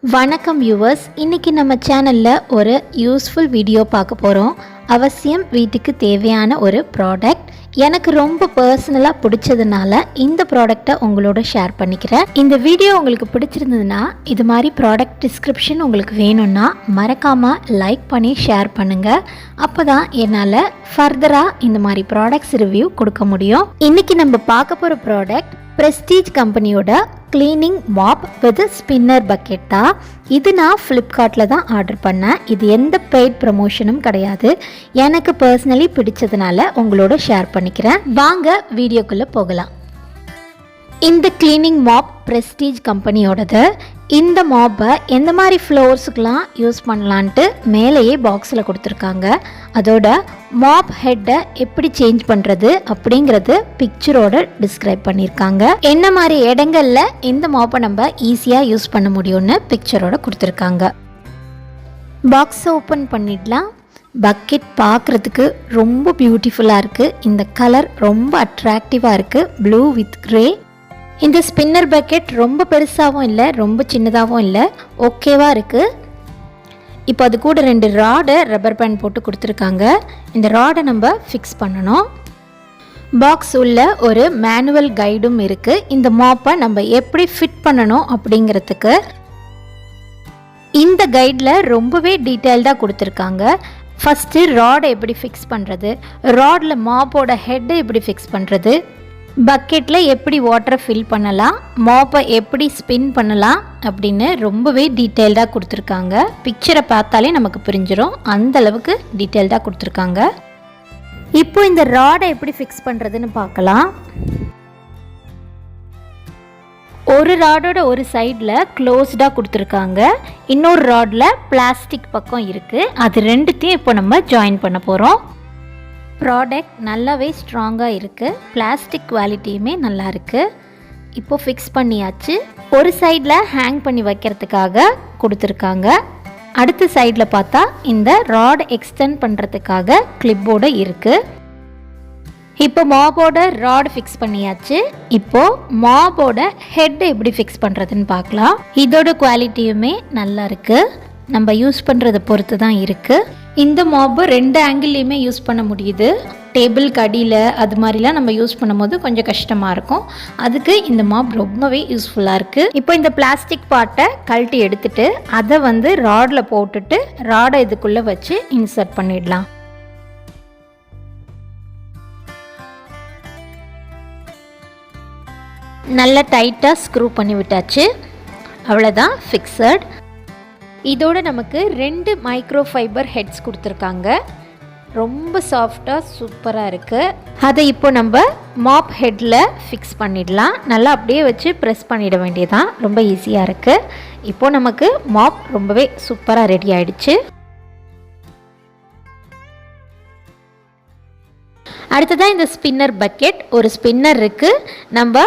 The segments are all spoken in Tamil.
வணக்கம் வியூவர்ஸ், இன்றைக்கி நம்ம சேனலில் ஒரு யூஸ்ஃபுல் வீடியோ பார்க்க போகிறோம். அவசியம் வீட்டுக்கு தேவையான ஒரு ப்ராடக்ட். எனக்கு ரொம்ப பர்சனலாக பிடிச்சதுனால இந்த ப்ராடக்டை உங்களோட ஷேர் பண்ணிக்கிறேன். இந்த வீடியோ உங்களுக்கு பிடிச்சிருந்ததுன்னா, இது மாதிரி ப்ராடக்ட் டிஸ்கிரிப்ஷன் உங்களுக்கு வேணும்னா மறக்காமல் லைக் பண்ணி ஷேர் பண்ணுங்கள். அப்போ தான் என்னால் ஃபர்தராக இந்த மாதிரி ப்ராடக்ட்ஸ் ரிவ்யூ கொடுக்க முடியும். இன்றைக்கி நம்ம பார்க்க போகிற ப்ராடக்ட் பிரஸ்டீஜ் கம்பெனியோட cleaning mop with spinner bucket தான். இது நான் ஃப்ளிப்கார்ட்டில் தான் ஆர்டர் பண்ணேன். இது எந்த பெய்ட் ப்ரமோஷனும் கிடையாது. எனக்கு பர்சனலி பிடிச்சதுனால உங்களோட ஷேர் பண்ணிக்கிறேன். வாங்க வீடியோக்குள்ளே போகலாம். இந்த கிளீனிங் மாப் பிரஸ்டீஜ் கம்பெனியோடது. இந்த மாப்பை எந்த மாதிரி ஃப்ளோர்ஸுக்கெலாம் யூஸ் பண்ணலான்ட்டு மேலேயே பாக்ஸில் கொடுத்துருக்காங்க. அதோட மாப் ஹெட்டை எப்படி சேஞ்ச் பண்ணுறது அப்படிங்கிறது பிக்சரோட டிஸ்கிரைப் பண்ணியிருக்காங்க. என்ன மாதிரி இடங்களில் இந்த மாப்பை நம்ம ஈஸியாக யூஸ் பண்ண முடியும்னு பிக்சரோட கொடுத்துருக்காங்க. பாக்ஸை ஓப்பன் பண்ணிடலாம். பக்கெட் பார்க்குறதுக்கு ரொம்ப பியூட்டிஃபுல்லாக இருக்குது. இந்த கலர் ரொம்ப அட்ராக்டிவாக இருக்குது, ப்ளூ வித் க்ரே. இந்த ஸ்பின்னர் பக்கெட் ரொம்ப பெருசாகவும் இல்லை, ரொம்ப சின்னதாகவும் இல்லை, ஓகேவாக இருக்குது. இப்போ அது கூட 2 ராடை ரப்பர் பேண்ட் போட்டு கொடுத்துருக்காங்க. இந்த ராடை நம்ம ஃபிக்ஸ் பண்ணணும். பாக்ஸ் உள்ள ஒரு மேனுவல் கைடும் இருக்குது. இந்த மாப்பை நம்ம எப்படி ஃபிட் பண்ணணும் அப்படிங்கிறதுக்கு இந்த கைடில் ரொம்பவே டீட்டெயில்டாக கொடுத்துருக்காங்க. ஃபஸ்ட்டு ராடை எப்படி ஃபிக்ஸ் பண்ணுறது, ராடில் மாப்போட ஹெட்டை எப்படி ஃபிக்ஸ் பண்ணுறது, பக்கெட்டில் எப்படி வாட்டரை ஃபில் பண்ணலாம், மாப்பை எப்படி ஸ்பின் பண்ணலாம் அப்படின்னு ரொம்பவே டீட்டெயில்டாக கொடுத்துருக்காங்க. பிக்சரை பார்த்தாலே நமக்கு புரிஞ்சிடும், அந்த அளவுக்கு டீட்டெயில்டாக கொடுத்துருக்காங்க. இப்போ இந்த ராடை எப்படி ஃபிக்ஸ் பண்ணுறதுன்னு பார்க்கலாம். ஒரு ராடோட ஒரு சைடில் க்ளோஸ்டாக கொடுத்துருக்காங்க, இன்னொரு ராடில் பிளாஸ்டிக் பக்கம் இருக்குது. அது ரெண்டுத்தையும் இப்போ நம்ம ஜாயின் பண்ண போகிறோம். ப்ராடக்ட் நல்லாவே ஸ்ட்ராங்காக இருக்குது, பிளாஸ்டிக் குவாலிட்டியுமே நல்லா இருக்குது. இப்போது ஃபிக்ஸ் பண்ணியாச்சு. ஒரு சைடில் ஹேங் பண்ணி வைக்கிறதுக்காக கொடுத்துருக்காங்க. அடுத்த சைடில் பார்த்தா இந்த ராட் எக்ஸ்டெண்ட் பண்ணுறதுக்காக கிளிப்போர்டு இருக்குது. இப்போ மாபோட ராட் ஃபிக்ஸ் பண்ணியாச்சு. இப்போது மாபோட ஹெட் எப்படி ஃபிக்ஸ் பண்ணுறதுன்னு பார்க்கலாம். இதோட குவாலிட்டியுமே நல்லா இருக்குது, நம்ம யூஸ் பண்ணுறதை பொறுத்து தான் இருக்குது. இந்த மாப்பு 2 ஆங்கிள்லேயுமே யூஸ் பண்ண முடியுது. டேபிளுக்கு அடியில் அது மாதிரிலாம் நம்ம யூஸ் பண்ணும்போது கொஞ்சம் கஷ்டமாக இருக்கும். அதுக்கு இந்த மாப் ரொம்பவே யூஸ்ஃபுல்லாக இருக்குது. இப்போ இந்த பிளாஸ்டிக் பார்ட்டை கழட்டி எடுத்துட்டு அதை ராடில் போட்டுட்டு ராடை இதுக்குள்ளே வச்சு இன்சர்ட் பண்ணிடலாம். நல்லா டைட்டாக ஸ்க்ரூ பண்ணி விட்டாச்சு. அவ்வளோதான், ஃபிக்ஸட். இதோட நமக்கு 2 மைக்ரோஃபைபர் ஹெட்ஸ் கொடுத்துருக்காங்க. ரொம்ப சாஃப்டாக சூப்பராக இருக்குது. அதை இப்போ நம்ம மாப் ஹெட்டில் ஃபிக்ஸ் பண்ணிடலாம். நல்லா அப்படியே வச்சு ப்ரெஸ் பண்ணிட வேண்டியதான், ரொம்ப ஈஸியாக இருக்குது. இப்போது நமக்கு மாப் ரொம்பவே சூப்பராக ரெடி ஆகிடுச்சு. அடுத்ததான் இந்த ஸ்பின்னர் பக்கெட். ஒரு ஸ்பின்னர் இருக்குது, நம்ம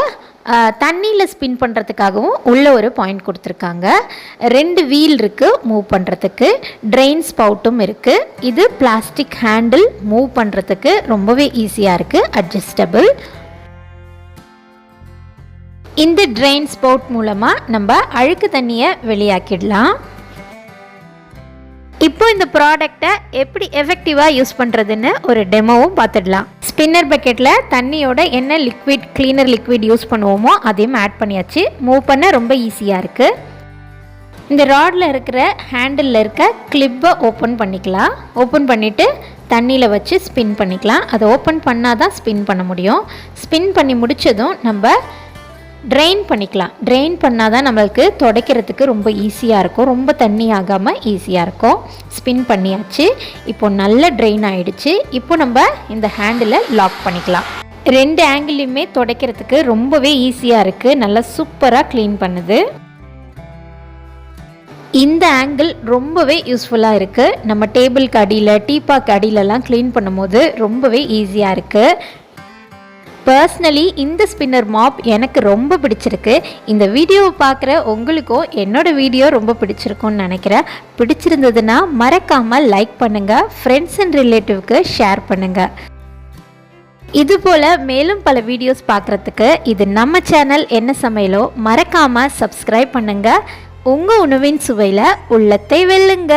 தண்ணியில் ஸ்பின் பண்ணுறதுக்காகவும் உள்ள ஒரு பாயிண்ட் கொடுத்துருக்காங்க. 2 வீல் இருக்குது மூவ் பண்ணுறதுக்கு, ட்ரெயின் ஸ்பவுட்டும் இருக்குது. இது பிளாஸ்டிக் ஹேண்டில், மூவ் பண்ணுறதுக்கு ரொம்பவே ஈஸியாக இருக்குது, அட்ஜஸ்டபிள். இந்த ட்ரெயின் ஸ்பவுட் மூலமாக நம்ம அழுக்கு தண்ணியை வெளியாக்கிடலாம். இப்போ இந்த ப்ராடக்டை எப்படி எஃபெக்டிவாக யூஸ் பண்ணுறதுன்னு ஒரு டெமோவும் பார்த்துடலாம். ஸ்பின்னர் பக்கெட்டில் தண்ணியோட என்ன லிக்விட், கிளீனர் லிக்விட் யூஸ் பண்ணுவோமோ அதையும் ஆட் பண்ணியாச்சு. மூவ் பண்ண ரொம்ப ஈஸியாக இருக்குது. இந்த ராடில் இருக்கிற ஹேண்டிலில் இருக்க கிளிப்பை ஓப்பன் பண்ணிக்கலாம். ஓப்பன் பண்ணிவிட்டு தண்ணியில் வச்சு ஸ்பின் பண்ணிக்கலாம். அதை ஓப்பன் பண்ணால் தான் ஸ்பின் பண்ண முடியும். ஸ்பின் பண்ணி முடித்ததும் நம்ம ட்ரெயின் பண்ணிக்கலாம். ட்ரெயின் பண்ணால் தான் நம்மளுக்கு துடைக்கிறதுக்கு ரொம்ப ஈஸியாக இருக்கும், ரொம்ப தண்ணி ஆகாமல் ஈஸியாக இருக்கும். ஸ்பின் பண்ணியாச்சு. இப்போ நல்ல ட்ரெயின் ஆகிடுச்சு. இப்போ நம்ம இந்த ஹேண்டிலை லாக் பண்ணிக்கலாம். 2 ஆங்கிள்லையுமே துடைக்கிறதுக்கு ரொம்பவே ஈஸியாக இருக்குது, நல்லா சூப்பராக க்ளீன் பண்ணுது. இந்த ஆங்கிள் ரொம்பவே யூஸ்ஃபுல்லாக இருக்குது. நம்ம டேபிளுக்கு அடியில், டீபாக்கு அடியிலலாம் க்ளீன் பண்ணும்போது ரொம்பவே ஈஸியாக இருக்குது. பர்சனலி இந்த ஸ்பின்னர் மாப் எனக்கு ரொம்ப பிடிச்சிருக்கு. இந்த வீடியோவை பார்க்குற உங்களுக்கும் என்னோடய வீடியோ ரொம்ப பிடிச்சிருக்கும்னு நினைக்கிறேன். பிடிச்சிருந்ததுன்னா மறக்காமல் லைக் பண்ணுங்கள், ஃப்ரெண்ட்ஸ் அண்ட் ரிலேட்டிவ்க்கு ஷேர் பண்ணுங்கள். இதுபோல் மேலும் பல வீடியோஸ் பார்க்குறதுக்கு இது நம்ம சேனல் என்ன சமையலோ மறக்காமல் சப்ஸ்கிரைப் பண்ணுங்கள். உங்கள் உணவின் சுவையில் உள்ளத்தை வெல்லுங்க.